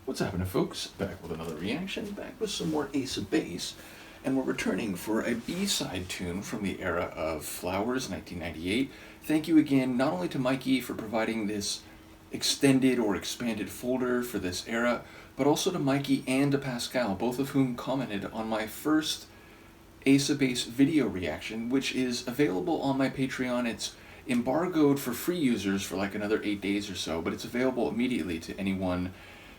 What's happening, folks? Back with another reaction, back with some more Ace of Base, and we're returning for a B-side tune from the era of Flowers, 1998. Thank you again, not only to Mikey for providing this extended or expanded folder for this era, but also to Mikey and to Pascal, both of whom commented on my first Ace of Base video reaction, which is available on my Patreon. It's embargoed for free users for like another 8 days or so, but it's available immediately to anyone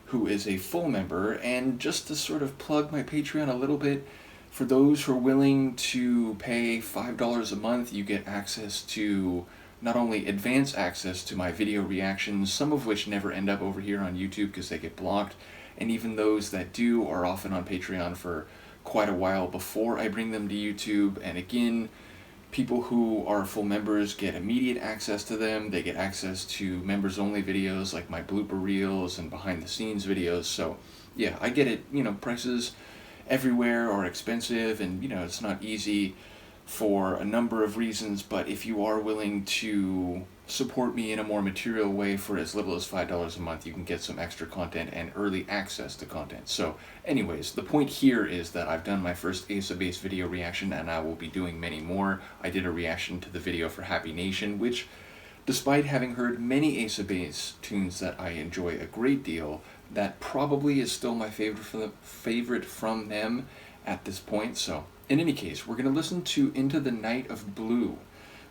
who is a full member. And just to sort of plug my Patreon a little bit, for those who are willing to pay $5 a month, you get access to not only advance access to my video reactions, some of which never end up over here on YouTube because they get blocked, and even those that do are often on Patreon for quite a while before I bring them to YouTube. And again, people who are full members get immediate access to them. They get access to members only videos like my blooper reels and behind the scenes videos. So yeah, I get it. Prices everywhere are expensive, and it's not easy for a number of reasons, but if you are willing to support me in a more material way for as little as $5 a month, you can get some extra content and early access to content. So anyways, the point here is that I've done my first Ace of Base video reaction, and I will be doing many more. I did a reaction to the video for Happy Nation, which, despite having heard many Ace of Base tunes that I enjoy a great deal, that probably is still my favorite from them at this point. So in any case, we're going to listen to Into the Night of Blue,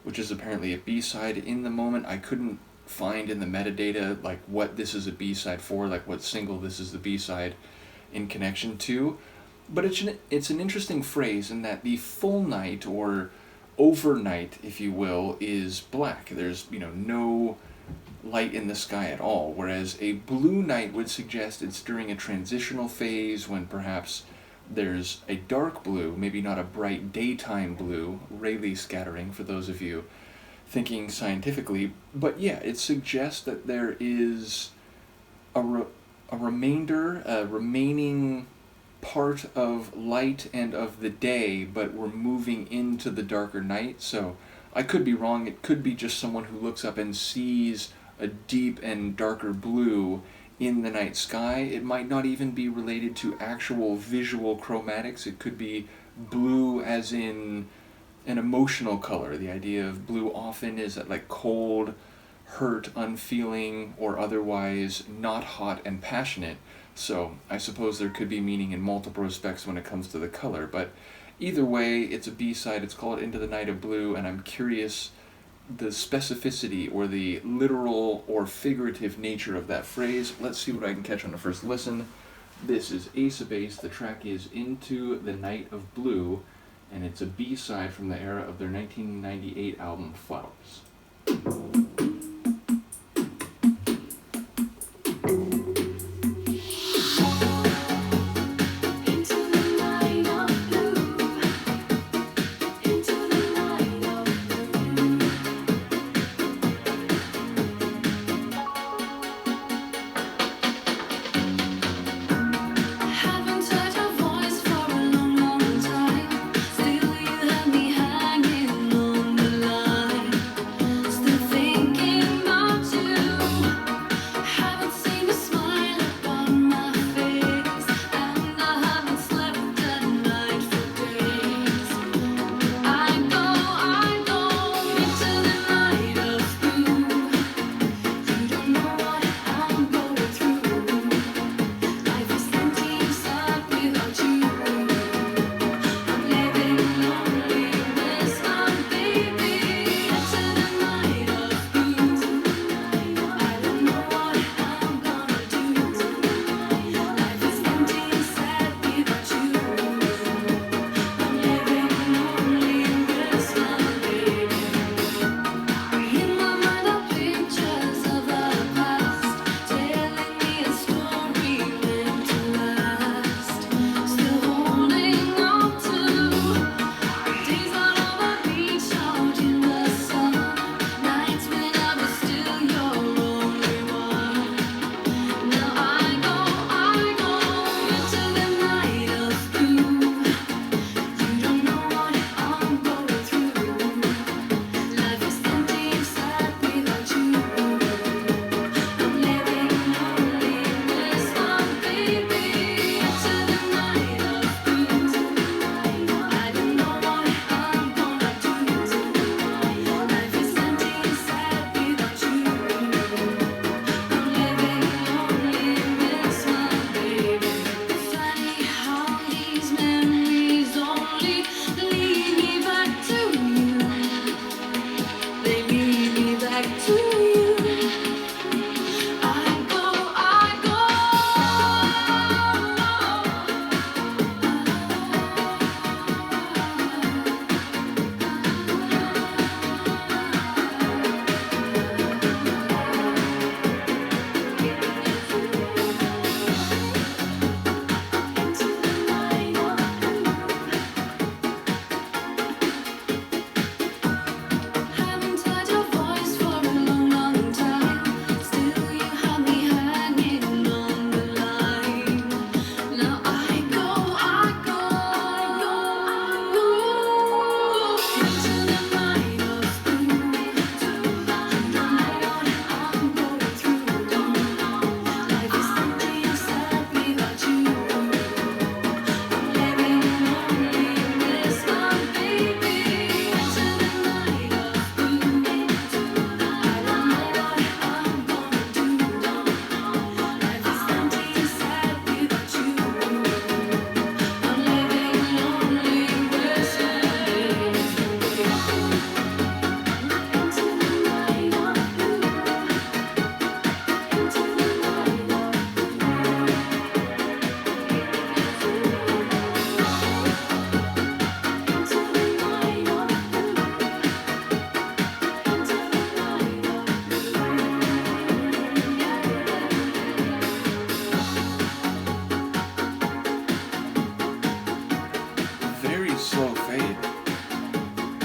which is apparently a B-side. In the moment, I couldn't find in the metadata like what this is a B-side for, like what single this is the B-side in connection to. But it's an interesting phrase in that the full night, or overnight, if you will, is black. There's, no light in the sky at all, whereas a blue night would suggest it's during a transitional phase when perhaps there's a dark blue, maybe not a bright daytime blue, Rayleigh scattering for those of you thinking scientifically. But yeah, it suggests that there is a remaining part of light and of the day, but we're moving into the darker night. So I could be wrong. It could be just someone who looks up and sees a deep and darker blue in the night sky. It might not even be related to actual visual chromatics. It could be blue as in an emotional color. The idea of blue often is that like cold, hurt, unfeeling, or otherwise not hot and passionate. So I suppose there could be meaning in multiple respects when it comes to the color. But either way, it's a B-side. It's called Into the Night of Blue, and I'm curious the specificity or the literal or figurative nature of that phrase. Let's see what I can catch on the first listen. This is Ace of Base. The track is Into the Night of Blue, and it's a B-side from the era of their 1998 album Flowers. Still you have me hanging on the line. Still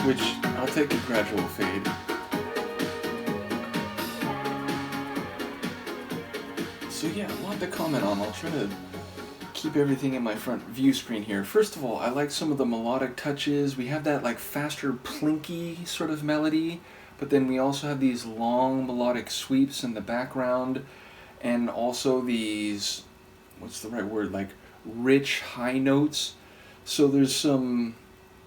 which I'll take the gradual fade. So yeah, a lot to comment on. I'll try to keep everything in my front view screen here. First of all, I like some of the melodic touches. We have that like faster plinky sort of melody, but then we also have these long melodic sweeps in the background, and also these, what's the right word, like rich high notes. So there's some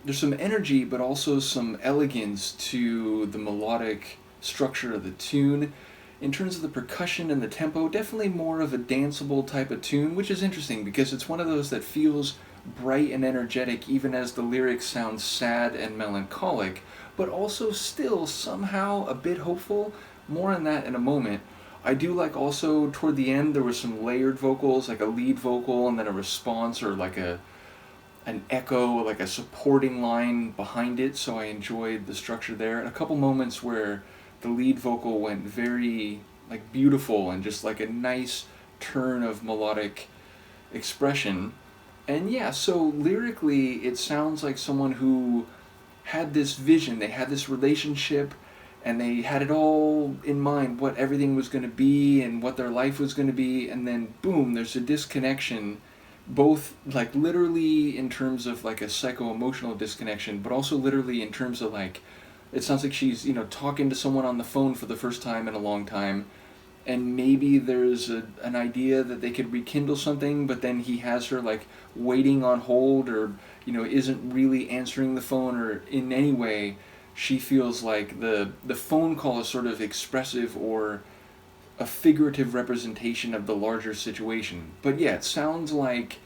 energy, but also some elegance to the melodic structure of the tune. In terms of the percussion and the tempo, definitely more of a danceable type of tune, which is interesting because it's one of those that feels bright and energetic even as the lyrics sound sad and melancholic, but also still somehow a bit hopeful. More on that in a moment. I do like also toward the end there were some layered vocals, like a lead vocal and then a response or like an echo, like a supporting line behind it, so I enjoyed the structure there. And a couple moments where the lead vocal went very like beautiful and just like a nice turn of melodic expression. And yeah, so lyrically it sounds like someone who had this vision, they had this relationship, and they had it all in mind, what everything was going to be and what their life was going to be, and then boom, there's a disconnection, both like literally in terms of like a psycho-emotional disconnection, but also literally in terms of like, it sounds like she's, talking to someone on the phone for the first time in a long time, and maybe there's an idea that they could rekindle something, but then he has her like waiting on hold, or isn't really answering the phone, or in any way she feels like the phone call is sort of expressive or a figurative representation of the larger situation. But yeah, it sounds like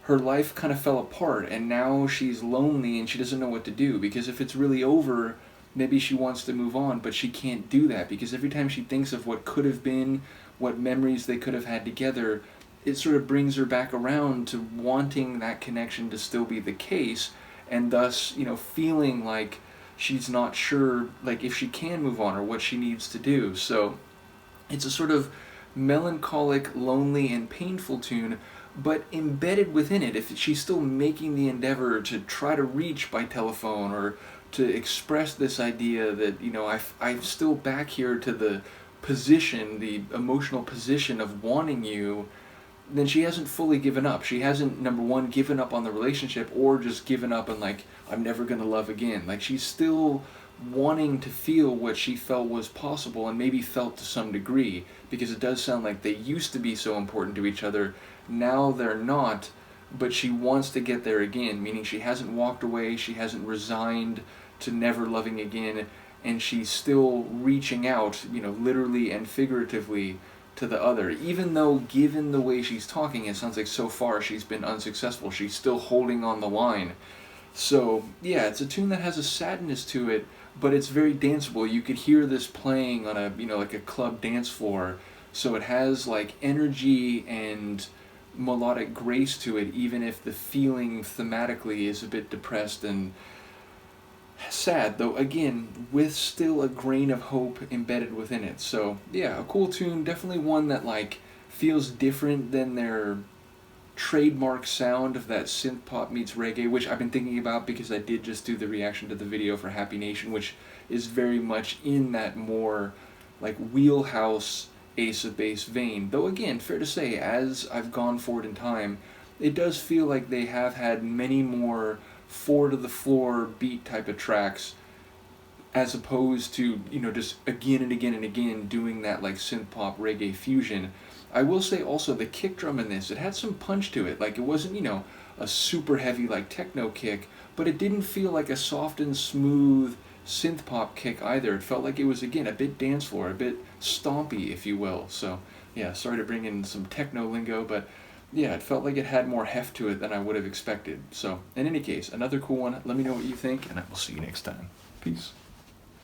her life kind of fell apart and now she's lonely and she doesn't know what to do, because if it's really over, maybe she wants to move on, but she can't do that because every time she thinks of what could have been, what memories they could have had together, it sort of brings her back around to wanting that connection to still be the case, and thus, feeling like she's not sure like if she can move on or what she needs to do. So it's a sort of melancholic, lonely, and painful tune, but embedded within it, if she's still making the endeavor to try to reach by telephone or to express this idea that, I'm still back here to the position, the emotional position of wanting you, then she hasn't fully given up. She hasn't, number one, given up on the relationship or just given up and like, I'm never going to love again. Like, she's still wanting to feel what she felt was possible and maybe felt to some degree, because it does sound like they used to be so important to each other. Now they're not, but she wants to get there again, meaning she hasn't walked away, she hasn't resigned to never loving again, and she's still reaching out, literally and figuratively to the other. Even though, given the way she's talking, it sounds like so far she's been unsuccessful, she's still holding on the line. So, yeah, it's a tune that has a sadness to it, but it's very danceable. You could hear this playing on a, like a club dance floor, so it has like energy and melodic grace to it, even if the feeling thematically is a bit depressed and sad, though again with still a grain of hope embedded within it. So yeah, a cool tune, definitely one that like feels different than their trademark sound of that synth pop meets reggae, which I've been thinking about because I did just do the reaction to the video for Happy Nation, which is very much in that more like wheelhouse Ace of Base vein. Though again, fair to say, as I've gone forward in time, it does feel like they have had many more four to the floor beat type of tracks, as opposed to, just again and again and again doing that like synth pop reggae fusion. I will say also the kick drum in this, it had some punch to it. Like, it wasn't, a super heavy like techno kick, but it didn't feel like a soft and smooth synth pop kick either. It felt like it was, again, a bit dance floor, a bit stompy, if you will. So yeah, sorry to bring in some techno lingo, but yeah, it felt like it had more heft to it than I would have expected. So in any case, another cool one. Let me know what you think, and I will see you next time. Peace.